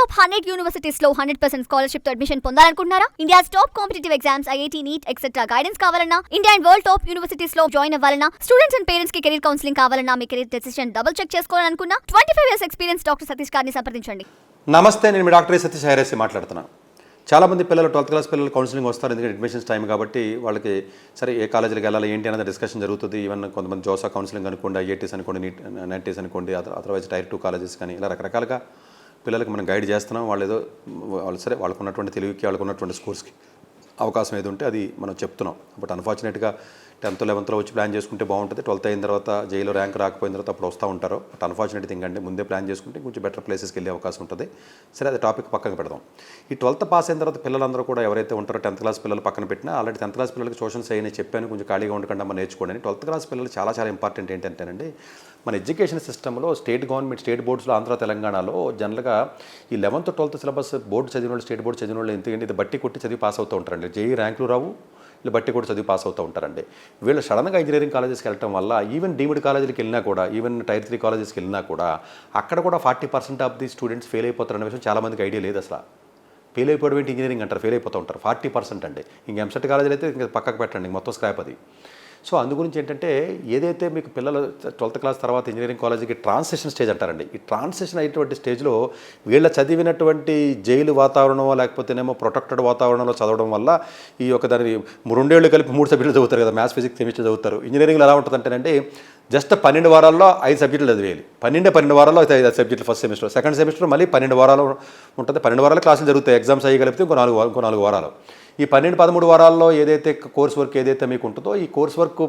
Top 100 universities లో 100% scholarship తో admission పొందాలనుకుంటున్నారా? India's top competitive exams, IIT, NEET, etc. guidance కావాలన్నా, India and world top universities లో join అవ్వాలన్నా, students and parents కి career counselling కావాలన్నా, మీ కెరీర్ డెసిషన్ డబుల్ చెక్ చేసుకోవాలనుకున్నా 25 years experience డాక్టర్ సతీష్ గారిని సంప్రదించండి. నమస్తే, నేను మీ డాక్టర్ సతీష్ ఐఆర్ఎస్ మాట్లాడుతున్నాను. చాలామంది పిల్లలు 12th క్లాస్ పిల్లలు కౌన్సిలింగ్ వస్తారు, ఎందుకంటే అడ్మిషన్స్ టైం కాబట్టి వాళ్ళకి సరే ఏ కాలేజీకి వెళ్ళాలి ఏంటి అనేది డిస్కషన్ జరుగుతుంది. ఈవెన్ కొంతమంది జోసా కౌన్సిలింగ్ అనుకోండి, ఐఐటీస్ అనుకోండి, NITs అనుకోండి, అదర్వైజ్ టైర్ 2 కాలేజెస్ కానీ ఇలా రకరకాలుగా పిల్లలకి మనం గైడ్ చేస్తున్నాం. వాళ్ళు సరే వాళ్ళకు ఉన్నటువంటి తెలివికి, వాళ్ళకు ఉన్నటువంటి స్కోర్స్కి అవకాశం ఏది ఉంటే అది మనం చెప్తున్నాం. బట్ అన్ఫార్చునేట్గా 10th 11th వచ్చి ప్లాన్ చేసుకుంటే బాగుంటుంది. 12th అయిన తర్వాత జైలో ర్యాంక్ రాకపోయిన తర్వాత అప్పుడు వస్తూ ఉంటారు. బట్ అన్ఫార్చునేట్ థింగ్ అంటే ముందే ప్లాన్ చేసుకుంటే కొంచెం బెటర్ ప్లేసెస్కి వెళ్ళే అవకాశం ఉంటుంది. సరే, అది టాపిక్ పక్కన పెడదాం. ఈ 12th పాస్ అయిన తర్వాత పిల్లలందరూ కూడా ఎవరైతే ఉంటారో 10th క్లాస్ పిల్లలు పక్కన పెట్టినా ఆల్రెడీ 10th క్లాస్ పిల్లలకి సోషల్స్ అయినా చెప్పాను, కొంచెం ఖాళీగా ఉండకుండా మనం నేర్చుకోండి. 12th క్లాస్ పిల్లలు చాలా ఇంపార్టెంట్ ఏంటంటేనండి, మన ఎడ్యుకేషన్ సిస్టంలో స్టేట్ బోర్డ్స్లో ఆంధ్ర తెలంగాణలో జనరల్గా ఈ 11th 12th సిలబస్ బోర్డు చదివిన వాళ్ళు, స్టేట్ బోర్డు చదివిన వాళ్ళు ఎందుకంటే ఇది బట్టి కొట్టి చదివి పాస్ అవుతూ ఉంటారండి. జేఈ ర్యాంకులు రావు, వీళ్ళు బట్టి కూడా చదివి పాస్ అవుతూ ఉంటారండి. వీళ్ళు సడన్గా ఇంజనీరింగ్ కాలేజెస్కి వెళ్ళడం వల్ల ఈవెన్ డీమ్డ్ కాలేజీకి వెళ్ళినా కూడా, ఈవెన్ టైర్ 3 కాలేజెస్కి వెళ్ళినా కూడా అక్కడ కూడా 40% ఆఫ్ ది స్టూడెంట్స్ ఫెయిల్ అయిపోతారనే విషయం చాలామందికి ఐడియా లేదు. అసలు ఫెయిల్ అయిపోవడం ఏంటి, ఇంజనీరింగ్ అంటారు, ఫెయిల్ అయిపోతూ ఉంటారు. 40% అండి. ఇంక ఎంసెట్ కాలేజీలు అయితే ఇంకా పక్కకు పెట్టండి, మొత్తం స్క్రాప్ అది. సో అందు గురించి ఏంటంటే, ఏదైతే మీకు పిల్లలు 12th క్లాస్ తర్వాత ఇంజనీరింగ్ కాలేజీకి ట్రాన్సిషన్ స్టేజ్ అంటారండి. ఈ ట్రాన్సిషన్ అయ్యేటువంటి స్టేజ్లో వీళ్ళ చదివినటువంటి జైలు వాతావరణం లేకపోతేనేమో ప్రొటెక్టెడ్ వాతావరణంలో చదవడం వల్ల ఈ యొక్క దాని 2 ఏళ్ళు కలిపి 3 సబ్జెక్టులు చదువుతారు కదా, మ్యాథ్స్ ఫిజిక్స్ కెమిస్ట్రీ చదువుతారు. ఇంజనీరింగ్లో ఎలా ఉంటుందంటేనంటే జస్ట్ 12 వారాల్లో 5 సబ్జెక్టులు చదివేయాలి. 12 వారాల్లో 5 సబ్జెక్టులు ఫస్ట్ సెమిస్టర్, సెకండ్ సెమిస్టర్ మళ్ళీ 12 వారాలు ఉంటుంది. 12 వారాలు క్లాసులు జరుగుతాయి, ఎగ్జామ్స్ అయ్యగలిపితే ఇంకో 4 వారాలు. ఈ 12-13 వారాల్లో ఏదైతే కోర్స్ వర్క్ ఏదైతే మీకు ఉంటుందో, ఈ కోర్స్ వర్క్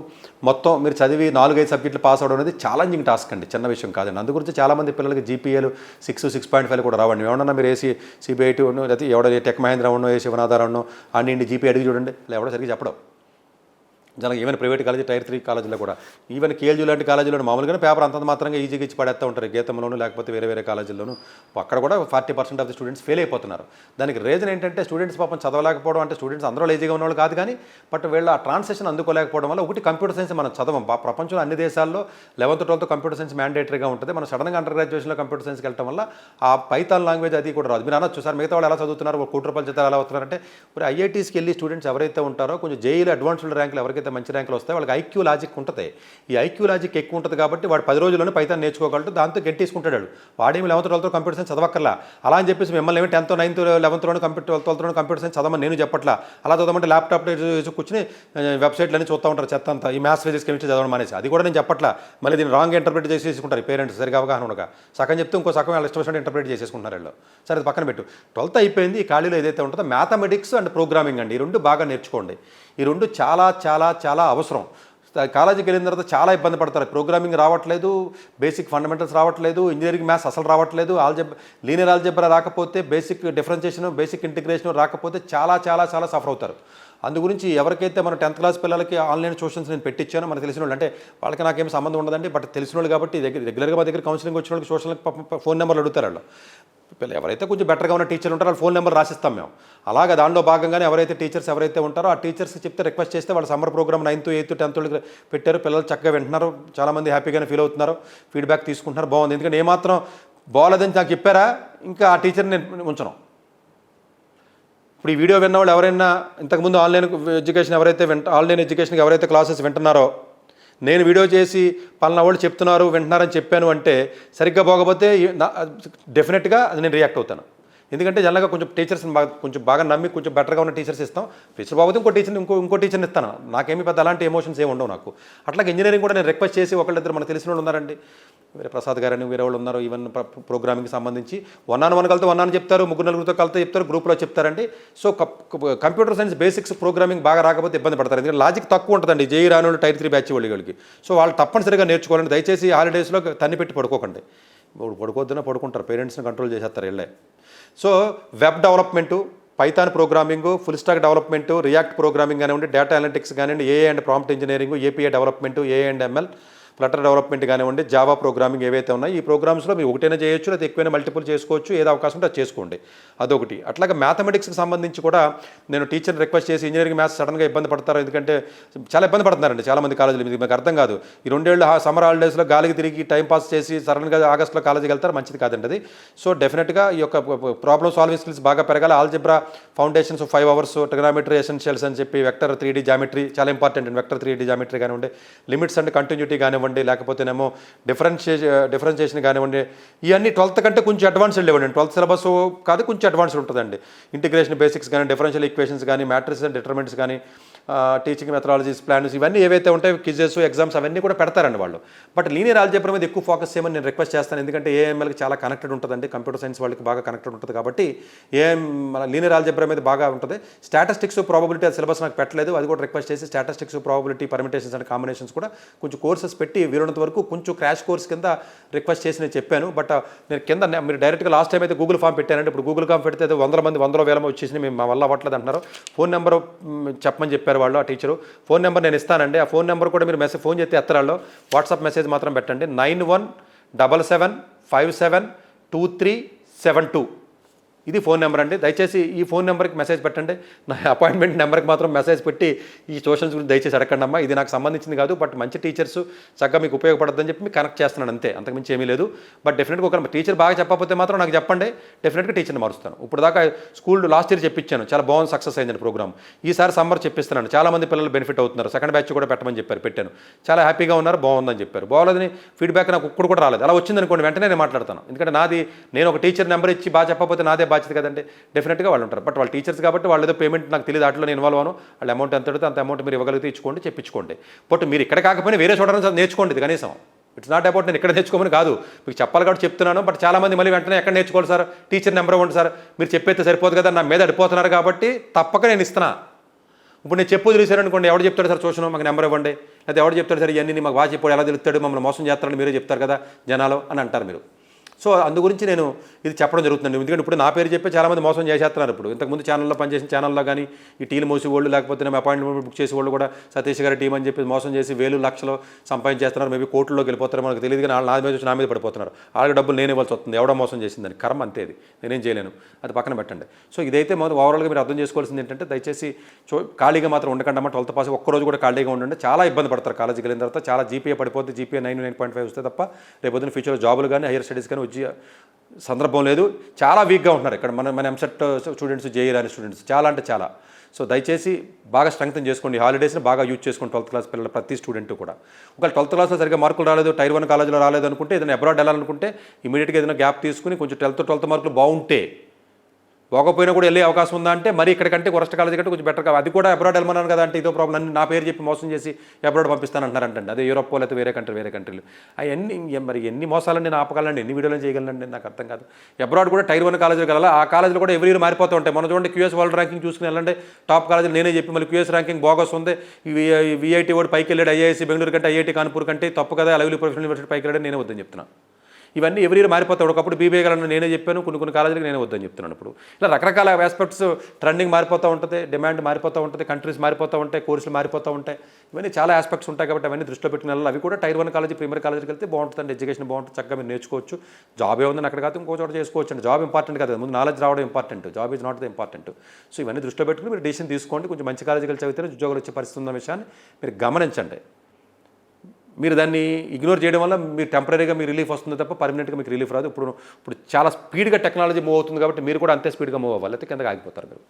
మొత్తం మీరు చదివి 4-5 సబ్జెక్టులు పాస్ అవడం అనేది ఛాలెంజింగ్ టాస్క్ అండి, చిన్న విషయం కాదండి. అందు గురించి చాలామంది పిల్లలకి జీపీఏలు 6, 6.5 కూడా రావండి. ఏమన్నా మీరు ఏసీ CBIT లేకపోతే ఎవడో టెక్ మహేంద్ర ఉన్నో, ఏసీ వనాధారం అన్నింటి జీపీ అడిగి చూడండి, ఎవడో సరిగ్గా చెప్పడం. జనరల్గా ఈవెన్ ప్రైవేట్ కాలేజీ, టైర్ 3 కాలేజీలో కూడా, ఈవెన్ కేఎల్జీ లాంటి కాలేజీలో మామూలుగానే పేపర్ అంతంత మాత్రంగా ఈజీగా ఇచ్చి పడేస్తూ ఉంటారు, గీతంలోనూ లేకపోతే వేరే కాలేజీల్లోనూ. అక్కడ కూడా 40% ఆఫ్ ది స్టూడెంట్స్ ఫెయిల్ అయిపోతున్నారు. దానికి రీజన్ ఏంటంటే, స్టూడెంట్స్ పాపం చదవలేకపోవడం. అంటే స్టూడెంట్స్ అందరూ లేజీగా ఉన్నవాళ్ళు కాదు, కానీ బట్ వీళ్ళ ఆ ట్రాన్సాక్షన్ అందుకోలేకపోవడం వల్ల. ఒకటి, కంప్యూటర్ సైన్స్ మనం చదవం. ప్రపంచంలో అన్ని దేశాల్లో 11th 12th కంప్యూటర్ సైన్స్ మ్యాండేటరీగా ఉంటుంది. మనం సడన్గా అండర్ గ్రాడ్యుయేషన్లో కంప్యూటర్ సైన్స్కి వెళ్ళడం వల్ల ఆ పైథాన్ లాంగ్వేజ్ అది కూడా రాదు. మీరు అనొచ్చు, సార్ మిగతా వాళ్ళు ఎలా చదువుతున్నారు, ₹1 కోటి జీతాలు ఎలా అవుతున్నారంటే, ఇప్పుడు ఐఐటీస్కి వెళ్ళి స్టూడెంట్స్ ఎవరైతే ఉంటారో, కొంచెం జేఈలో అడ్వాన్స్డ్ ర్యాంకులు ఎవరికైతే మంచి ర్యాంకులు వస్తాయో వాళ్ళకి ఐక్యూ లాజిక్ ఉంటుంది. ఈ ఐక్యూ లాజిక్ ఎక్కువ ఉంటుంది కాబట్టి వాడు 10 రోజుల్లోనే పైథాన్ నేర్చుకోగలడు. దాంతో గెట్టేసుకుంటాడు. వాడేమి 11th 12th కంప్యూటర్ సైన్స్ చదవక్కర్లా. అలా అని చెప్పేసి మిమ్మల్ని ఏమి 10th 9th 11th computer 12th computer science చదవమని నేను చెప్పట్లా. అలా చదవమంటే ల్యాప్టాప్ కూర్చొని వెబ్సైట్లన్నీ చూస్తూ ఉంటారు, చెత్త అంతా. ఈ మ్యాథ్స్ ఫిజిక్స్ కెమిస్ట్రీ చదవడం అనేసి అది కూడా నేను చెప్పట్లా. మళ్ళీ దీన్ని రాంగ్ ఇంటర్ప్రిట్ చేసేసుకుంటారు ఈ పేరెంట్స్, సరిగా అవగాహన ఉండగా. సగం చెప్తే ఇంకో సగం వాళ్ళు ఇష్టం ఇంటర్ప్రిట్ చేసేసుకుంటారు వీళ్ళు. సరే, అది పక్కన పెట్టు. 12th అయిపోయింది. ఈ ఖాళీలో ఏదైతే ఉంటుందో మ్యాథమెటిక్స్ అండ్ ప్రోగ్రామింగ్ అండి, ఈ 2 బాగా నేర్చుకోండి. ఈ 2 చాలా అవసరం. కాలేజీకి వెళ్ళిన తర్వాత చాలా ఇబ్బంది పడతారు. ప్రోగ్రామింగ్ రావట్లేదు, బేసిక్ ఫండమెంటల్స్ రావట్లేదు, ఇంజనీరింగ్ మ్యాథ్స్ అసలు రావట్లేదు, లీనియర్ ఆల్జబ్రా రాకపోతే, బేసిక్ డిఫరెన్షియేషన్, బేసిక్ ఇంటిగ్రేషన్ రాకపోతే చాలా సఫర్ అవుతారు. అందు గురించి ఎవరికైతే మన 10th క్లాస్ పిల్లలకి ఆన్లైన్ ట్యూషన్స్ నేను పెట్టించానో, మనకు తెలిసిన వాళ్ళు, అంటే వాళ్ళకి నాకేం సంబంధం ఉండదండి, బట్ తెలిసిన వాళ్ళు కాబట్టి రెగ్యులర్గా మా దగ్గర కౌన్సిలింగ్ వచ్చిన వాళ్ళకి సోషల్ ఫోన్ నెంబర్లు అడుగుతారు. వాళ్ళు పిల్లలు ఎవరైతే కొంచెం బెటర్గా ఉన్న టీచర్లు ఉంటారో వాళ్ళ ఫోన్ నెంబర్ రాసిస్తాం మేము. అలాగే దానిలో భాగంగానే ఎవరైతే టీచర్స్ ఎవరైతే ఉంటారో ఆ టీచర్స్కి చెప్తే, రిక్వెస్ట్ చేస్తే వాళ్ళ summer programme 9th 8th 10th పెట్టారు. పిల్లలు చక్కగా వింటున్నారు, చాలామంది హ్యాపీగానే ఫీల్ అవుతున్నారు, ఫీడ్బ్యాక్ తీసుకుంటున్నారు, బాగుంది. ఎందుకంటే ఏమాత్రం బాగోలేదని నాకు చెప్పారా, ఇంకా ఆ టీచర్ని నేను ఉంచను. ఇప్పుడు ఈ వీడియో విన్న వాళ్ళు ఎవరైనా ఇంతకుముందు ఆన్లైన్ ఎడ్యుకేషన్కి ఎవరైతే క్లాసెస్ వింటున్నారో, నేను వీడియో చేసి పలానా వాళ్ళు చెప్తున్నారు వింటున్నారని చెప్పాను అంటే, సరిగ్గా పోకపోతే డెఫినెట్గా అది నేను రియాక్ట్ అవుతాను. ఎందుకంటే జనరల్గా కొంచెం టీచర్స్ని కొంచెం బాగా నమ్మి కొంచెం బెటర్గా ఉన్న టీచర్స్ ఇస్తాం. టీచర్ బాగుంది ఇంకో టీచర్ని ఇస్తాను. నాకేమీ పెద్ద అలాంటి ఎమోషన్స్ ఏమి ఉండవు నాకు. అట్లాగే ఇంజనీరింగ్ కూడా నేను రిక్వెస్ట్ చేసి, ఒకళ్ళిద్దరు మనకు తెలిసిన వాళ్ళు ఉన్నారండి, వేరే ప్రసాద్ గారని వేరే వాళ్ళు ఉన్నారు, ఈవెన్ ప్రోగ్రామింగ్కి సంబంధించి 1-on-1 కలితే 1 చెప్తారు, 3-4 కలితే చెప్తారు, గ్రూప్లో చెప్తారండి. So computer science basics programming బాగా రాకపోతే ఇబ్బంది పడతారు. ఎందుకంటే లాజిక్ తక్కువ ఉంటుందండి జేఈ రాని వాళ్ళు, టైర్ 3 బ్యాచ్ వాళ్ళకి. సో వాళ్ళు తప్పనిసరిగా నేర్చుకోవాలండి. దయచేసి హాలిడేస్లో తన్ని పెట్టి పడుకోకండి. పడుకోవద్దున పడుకుంటారు, పేరెంట్స్ని కంట్రోల్ చేసేస్తారు వెళ్ళే. So web development, Python programming, full stack development, react programming కానివ్వండి, డేటా అనలిటిక్స్ కానివ్వండి, AI and prompt engineering, API development, AI and ML, Flutter development కానివ్వండి, జావా ప్రోగ్రామింగ్ ఏవైతే ఉన్నాయో ఈ ప్రోగ్రామ్స్లో మీరు ఒకటైనా చేయొచ్చు, లేదా ఎక్కువైనా మల్టిపుల్ చేసుకోవచ్చు, ఏదో అవకాశం ఉంటే అది చేసుకోండి. అదొకటి. అట్లాగే మ్యాథమెటిక్స్కి సంబంధించి కూడా నేను టీచర్ని రిక్వెస్ట్ చేసి ఇంజనీరింగ్ మ్యాథ్స్ సడన్గా ఇబ్బంది పడతారు, ఎందుకంటే చాలా ఇబ్బంది పడుతున్నారండి చాలామంది కాలేజీలు. మీకు అర్థం కాదు, ఈ 2 ఏళ్ళు సమ్మర్ హాలిడేస్లో గాలికి తిరిగి టైం పాస్ చేసి సడన్గా ఆగస్టులో కాలేజీకి వెళ్తారు, మంచిది కాదండి అది. సో డెఫినెట్గా ఈ యొక్క ప్రాబ్లమ్ సాల్వింగ్ స్కిల్స్ బాగా పెరగాలి. Algebra foundations 5 hours, trigonometry essentials అని చెప్పి, వెక్టర్ 3D జామెట్రీ చాలా ఇంపార్టెంట్ అండి. వెక్టర్ 3D జామెట్రీ కానివ్వండి, లిమిట్స్ అండ్ కంటిన్యూటీ కానివ్వండి, లేకపోతేనేమో డిఫరెన్షియేషన్ కానివ్వండి, ఇవన్నీ 12th కంటే కొంచెం అడ్వాన్స్డ్ లేవండి. 12th సిలబస్ కాదు, కొంచెం అడ్వాన్స్డ్ ఉంటుందండి. ఇంటిగ్రేషన్ బేసిక్స్ కానీ, డిఫరెన్షియల్ ఈక్వేషన్స్ కానీ, మ్యాట్రిక్స్ అండ్ డిటర్మినెంట్స్ కానీ, టీచింగ్ మెథడాలజీస్, ప్లాన్స్, ఇవన్నీ ఏవైతే ఉంటాయో క్విజెస్, ఎగ్జామ్స్ అవన్నీ కూడా పెడతారండి వాళ్ళు. బట్ లీనియర్ ఆల్జీబ్రా మీద ఎక్కువ ఫోకస్ చేయమని నేను రిక్వెస్ట్ చేస్తాను, ఎందుకంటే ఏఎంఎల్కి చాలా కనెక్టెడ్ ఉంటుందండి, కంప్యూటర్ సైన్స్ వాళ్ళకి బాగా కనెక్టెడ్ ఉంటుంది కాబట్టి మన లీనియర్ ఆల్జీబ్రా మీద బాగా ఉంటుంది. స్టాటిస్టిక్స్, ప్రాబబిలిటీ సిలబస్ నాకు పెట్టలేదు, అది కూడా రిక్వెస్ట్ చేసి statistics, probability, permutations and combinations కూడా కొంచెం కోర్సెస్ పెట్టి వీలున్నంత వరకు కొంచెం క్రాష్ కోర్స్ కింద రిక్వెస్ట్ చేసి నేను చెప్పాను. బట్ నేను కింద మీరు డైరెక్ట్గా లాస్ట్ టైం అయితే గూగుల్ ఫామ్ పెట్టానండి. ఇప్పుడు గూగుల్ ఫామ్ పెడితే 100 మంది 100,000 వచ్చేసి మేము మా వల్ల అవ్వట్లేదు అంటున్నారు. ఫోన్ నెంబర్ చెప్పమని చెప్పారు వాళ్ళు, ఆ టీచరు. ఫోన్ నెంబర్ నేను ఇస్తానండి, ఆ ఫోన్ నెంబర్ కూడా మీరు ఫోన్ చేస్తే ఎత్తరాల్లో వాట్సాప్ మెసేజ్ మాత్రం పెట్టండి. 9177572372. ఇది ఫోన్ నెంబర్ అండి. దయచేసి ఈ ఫోన్ నెంబర్కి మెసేజ్ పెట్టండి. నా అపాయింట్మెంట్ నెంబర్కి మాత్రం మెసేజ్ పెట్టి ఈ సోషల్స్ గురించి దయచేసి అడగండి అమ్మా. ఇది నాకు సంబంధించింది కాదు, బట్ మంచి టీచర్స్ చక్కగా మీకు ఉపయోగపడద్దని చెప్పి మీకు కనెక్ట్ చేస్తున్నాను అంతే, అంతకుమించి ఏమీ లేదు. బట్ డెఫినెట్గా ఒక టీచర్ బాగా చెప్పకపోతే మాత్రం నాకు చెప్పండి, డెఫినెట్గా టీచర్ని మారుస్తాను. ఇప్పుడు దాకా స్కూల్ లాస్ట్ ఇయర్ చెప్పించాను, చాలా బాగుంది, సక్సెస్ అయిందని ప్రోగ్రామ్. ఈసారి సమ్మర్ చెప్పిస్తున్నాను, చాలామంది పిల్లలు బెనిఫిట్ అవుతున్నారు. సెకండ్ బ్యాచ్ కూడా పెట్టమని చెప్పారు, పెట్టాను, చాలా హ్యాపీగా ఉన్నారు, బాగుందని చెప్పారు. బాగోలేదని ఫీడ్బ్యాక్ నాకు ఒక్కడు కూడా రాలేదు. అలా వచ్చిందనుకోండి వెంటనే నేను మాట్లాడతాను, ఎందుకంటే నేను ఒక టీచర్ నెంబర్ ఇచ్చి బాగా చెప్పకపోతే నాదే బాధ్యత కదండి. డెఫినెట్గా వాళ్ళు ఉంటారు, బట్ వాళ్ళు టీచర్స్ కాబట్టి వాళ్ళు ఏదో పేమెంట్ నాకు తెలియదు, దాంట్లో నేను ఇన్వాల్వ్ అవ్వను. వాళ్ళ అమౌంట్ ఎంత అడిగితే అంత అమౌంట్ మీరు ఇవ్వగలిగితే ఇచ్చుకోండి, చెప్పించుకోండి. బట్ మీరు ఇక్కడ కాకపోయినా వేరే చోట నేర్చుకోండి, ఇది కనీసం. ఇట్స్ నాట్ అబౌట్ నేను ఇక్కడ నేర్చుకోమని కాదు, మీకు చెప్పాలి కాబట్టి చెప్తున్నాను. బట్ చాలామంది మళ్ళీ వెంటనే ఎక్కడ నేర్చుకోవాలి సార్, టీచర్ నెంబర్ ఇవ్వండి సార్, మీరు చెప్పేస్తే సరిపోదు కదా, నా మీద అడిపోతున్నారు కాబట్టి తప్పక నేను ఇస్తున్నా. ఇప్పుడు నేను చెప్పు తెలిసారనుకోండి, ఎవడు చెప్తాడు సార్ చూసాను మాకు నెంబర్ ఇవ్వండి, లేదా ఎవడు చెప్తాడు సార్ ఇవన్నీ మాకు బాగా చెప్పాడు, ఎలా తెలుస్తాడు, మమ్మల్ని మోసం చేస్తారని మీరే చెప్తారు కదా జనాలు అని అంటారు మీరు. సో అందు గురించి నేను ఇది చెప్పడం జరుగుతుందండి, ఎందుకంటే ఇప్పుడు నా పేరు చెప్పి చాలామంది మోసం చేసేస్తున్నారు. ఇప్పుడు ఇంతకుముందు ఛానల్లో పనిచేసిన ఛానల్లో కానీ ఈ టీలు మోసేవాళ్ళు, లేకపోతే మేము అపాయింట్మెంట్ బుక్ చేసేవాళ్ళు కూడా సతీష్ గారి టీం అని చెప్పి మోసం చేసి వేలు లక్షలు సంపాదించేస్తున్నారు. మేబీ కోట్లలోకి వెళ్ళిపోతారు, మనకు తెలియదు, కానీ నా మీద వచ్చి నా మీద పడిపోతున్నారు. వాళ్ళకి డబ్బులు నేను ఇవ్వాల్సి వస్తుంది, ఎవడో మోసం చేసిందని కర్మ అంతే, అది నేనేం చేయలేను, అది పక్కన పెట్టండి. సో ఇదైతే మొదలు ఓవరాల్గా మీరు అర్థం చేసుకోవాల్సింది ఏంటంటే, దయచేసి ఖాళీగా మాత్రం ఉండకండి అమ్మ. 12th పాస్ ఒక్కరోజు కూడా ఖాళీగా ఉండండి, చాలా ఇబ్బంది పడతారు కాలేజీకి వెళ్ళిన తర్వాత. చాలా జీపీఏ పడిపోతే, జీపీఏ 9.5 వస్తే తప్ప రేపొద్దున ఫ్యూచర్లో జాబులు కానీ హైయర్ స్టడీస్ కానీ వచ్చి సందర్భం లేదు. చాలా వీక్గా ఉంటున్నారు ఇక్కడ మన ఎంసెట్ స్టూడెంట్స్, జేఈ రాని స్టూడెంట్స్ చాలా అంటే చాలా. సో దయచేసి బాగా స్ట్రెంగ్తన్ చేసుకోండి, హాలిడేస్ని బాగా యూజ్ చేసుకోండి 12th క్లాస్ పిల్లలు ప్రతి స్టూడెంట్ కూడా. ఒకవేళ 12th క్లాస్లో సరిగ్గా మార్కులు రాలేదు, టైర్ 1 కాలేజీలో రాలేదు అనుకుంటే, ఏదైనా అబ్రాడ్ వెళ్ళాలనుకుంటే ఇమీడియట్గా ఏదైనా గ్యాప్ తీసుకుని కొంచెం 12th మార్కులు బాగుంటే, పోకపోయినా కూడా వెళ్ళే అవకాశం ఉందా అంటే మరి ఇక్కడికంటే వరస్ట్ కాలేజీ కంటే కొంచెం బెటర్. అది కూడా అబ్రాడ్ వెళ్ళమన్నాను కదా అంటే ఇదో ప్రాబ్లం, నా పేరు చెప్పి మోసం చేసి అబ్రాడ్ పంపిస్తానంటున్నారంటే, అదే యూరోప్ లేకపోతే వేరే కంట్రీలు. అవన్నీ మరి ఎన్ని మోసాలని నేను ఆపగలండి, ఎన్ని వీడియోలు చేయగలనండి, నాకు అర్థం కాదు. అబ్రాడ్ కూడా టైర్ 1 కాలేజీకి వెళ్ళాలి, ఆ కాలేజీలు కూడా ఎవరి ఇయర్ మారిపోతూ ఉంటాయి. మనం చూడండి క్యూఎస్ వరల్డ్ ర్యాంకింగ్ చూసుకుని వెళ్ళండి, టాప్ కాలేజీలు నేనే చెప్పి మళ్ళీ క్యూఎస్ ర్యాంకింగ్ బోగస్ ఉంది, విఐటి వాడు పైకి వెళ్ళాడు, ఐఐఎస్సి బెంగళూరు కంటే ఐఐటి కాన్పూర్ కంటే తప్పు కదా, లవ్లీ ప్రొఫెషనల్ యూనివర్సిటీ పైకి వెళ్ళాడు, నేనే వద్దని చెప్తున్నాను. ఇవన్నీ ఎవరి ఇయర్ మారిపోతాయి. ఒకప్పుడు బీబీఏ గారు నేనే చెప్పాను, కొన్ని కాలేజీలకు నేనే వద్దని చెప్తున్నాను. ఇప్పుడు ఇలా రకరకాల ఆస్పెక్ట్స్, ట్రెండింగ్ మారిపోతూ ఉంటుంది, డిమాండ్ మారిపోతూ ఉంటుంది, కంట్రీస్ మారిపోతూ ఉంటాయి, కోర్సులు మారిపోతూ ఉంటాయి, ఇవన్నీ చాలా ఆస్పెక్ట్స్ ఉంటాయి. కాబట్టి అవన్నీ దృష్టిలో పెట్టుకుని వెళ్ళాలి. అవి కూడా టైర్ 1 కాలేజీ, ప్రీమియర్ కాలేజీకి వెళ్తే బాగుంటుందండి, ఎడ్యుకేషన్ బాగుంటుంది, చక్కగా మీరు నేర్చుకోవచ్చు. జాబ్ ఏముందని అక్కడ కాదు ఇంకో చోట చేసుకోవచ్చు అండి. జాబ్ ఇంపార్టెంట్ కదా, ముందు నాలెడ్జ్ రావడం important, job is not the important. So ఇవన్నీ దృష్టిలో పెట్టుకుని మీరు డిసిషన్ తీసుకోండి. కొంచెం మంచి కాలేజీకి చదివితే ఉద్యోగాలు వచ్చే పరిస్థితి ఉన్న విషయాన్ని మీరు గమనించండి. మీరు దాన్ని ఇగ్నోర్ చేయడం వల్ల మీరు టెంపరీగా మీకు రిలీఫ్ వస్తుంది తప్ప పర్మనెంట్గా మీకు రిలీఫ్ రాదు. ఇప్పుడు చాలా స్పీడ్గా టెక్నాలజీ మూవ్ అవుతుంది కాబట్టి మీరు కూడా అంతే స్పీడ్గా మూవ్ అవ్వాలి, అయితే కిందకి ఆగిపోతారు మీరు.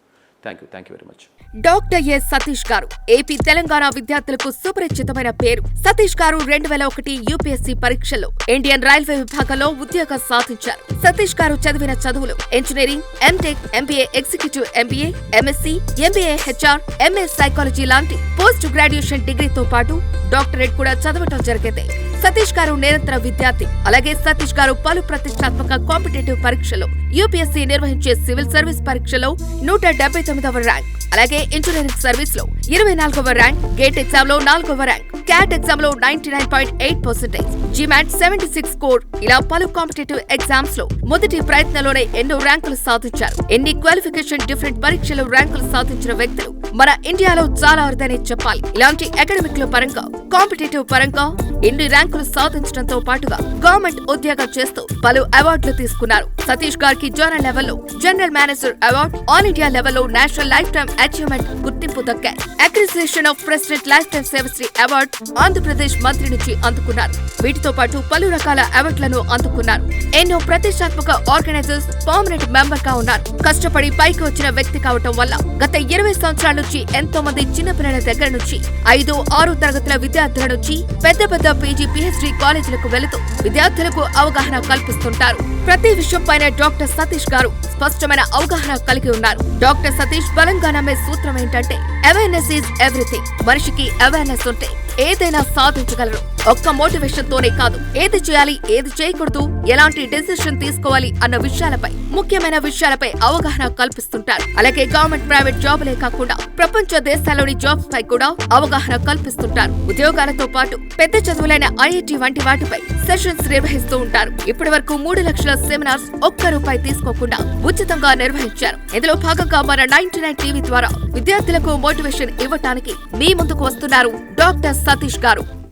Thank you very much. Doctor yes Satish గారు ఏపీ తెలంగాణ విద్యార్థులకు సుపరిచితమైన పేరు. సతీష్ గారు 2001 యూపీఎస్సీ పరీక్షల్లో ఇండియన్ రైల్వే విభాగంలో ఉద్యోగం సాధించారు. సతీష్ గారు చదివిన చదువులు engineering, MTech, MBA executive MBA, MSc, MBA HR, MS psychology లాంటి పోస్ట్ గ్రాడ్యుయేషన్ డిగ్రీతో పాటు డాక్టరేట్ కూడా చదవటం జరిగింది. సతీష్ గారు నిరంతర విద్యార్థి. అలాగే సతీష్ గారు పలు ప్రతిష్టాత్మక కాంపిటేటివ్ పరీక్షలో, యూపీఎస్సీ నిర్వహించే సివిల్ సర్వీస్ పరీక్షలో 179వ ర్యాంక్, అలాగే ఇంజనీరింగ్ సర్వీస్ లో 24వ ర్యాంక్, గేట్ ఎగ్జామ్ లో 4వ ర్యాంక్, క్యాట్ ఎగ్జామ్ లో 99.8%, జిమాట్ 76 స్కోర్, ఇలా పలు కాంపిటేటివ్ ఎగ్జామ్స్ లో మొదటి ప్రయత్నంలోనే ఎన్నో ర్యాంకులు సాధించారు. ఎన్ని క్వాలిఫికేషన్ డిఫరెంట్ పరీక్షలో ర్యాంకులు సాధించిన వ్యక్తులు మన ఇండియాలో చాలా అరుదనే చెప్పాలి. ఇలాంటి అకాడమిక్ లో పరంగా, కాంపిటేటివ్ పరంగా ఇన్ని ర్యాంకులు సాధించడంతో పాటుగా గవర్నమెంట్ ఉద్యోగం చేస్తూ పలు అవార్డులు తీసుకున్నారు. సతీష్ గారికి జోనల్ లెవెల్లో general manager award, all India లెవెల్లో నేషనల్ లైఫ్ టైమ్ అచీవ్మెంట్ గుర్తింపు దక్కాయి. అక్రిసియేషన్ of president lifetime Sevasri award Andhra Pradesh మంత్రి నుంచి అందుకున్నారు. వీటితో పాటు పలు రకాల అవార్డులను అందుకున్నారు. ఎన్నో ప్రతిష్టాత్మక ఆర్గనైజర్స్ పర్మనెంట్ మెంబర్ గా ఉన్నారు. కష్టపడి పైకి వచ్చిన వ్యక్తి కావటం వల్ల గత 20 సంవత్సరాల నుంచి ఎంతో మంది చిన్నపిల్లల దగ్గర నుంచి 5, 6 తరగతుల విద్యార్థుల నుంచి పెద్ద పెద్ద పీజీ, పిహెచ్డీ కాలేజీలకు వెళుతూ విద్యార్థులకు అవగాహన కల్పిస్తుంటారు. ప్రతి విషయంపైన డాక్టర్ సతీష్ గారు స్పష్టమైన అవగాహన కలిగి ఉన్నారు. డాక్టర్ సతీష్ బలంగా నమ్మే సూత్రం ఏంటంటే అవేర్నెస్ ఈజ్ ఎవ్రీథింగ్. మనిషికి అవేర్నెస్ ఉంటే ఏదైనా సాధించగలరు. ఒక్క మోటివేషన్ తోనే కాదు, ఏది చేయాలి, ఏది చేయకూడదు, ఎలాంటి డెసిషన్ తీసుకోవాలి అన్న విషయాలపై, ముఖ్యమైన విషయాలపై అవగాహన కల్పిస్తుంటారు. అలాగే గవర్నమెంట్, ప్రైవేట్ జాబులే కాకుండా ప్రపంచ దేశాల్లోని జాబ్స్ పై కూడా అవగాహన కల్పిస్తుంటారు. ఉద్యోగాలతో పాటు పెద్ద చదువులైన ఐఐటి వంటి వాటిపై సెషన్స్ నిర్వహిస్తూ ఉంటారు. ఇప్పటి వరకు 3 లక్షల సెమినార్స్ ఒక్క రూపాయి తీసుకోకుండా ఉచితంగా నిర్వహించారు. ఇందులో భాగంగా మన 99 టీవీ ద్వారా విద్యార్థులకు మోటివేషన్ ఇవ్వటానికి మీ ముందుకు వస్తున్నారు డాక్టర్ సతీష్ గారు.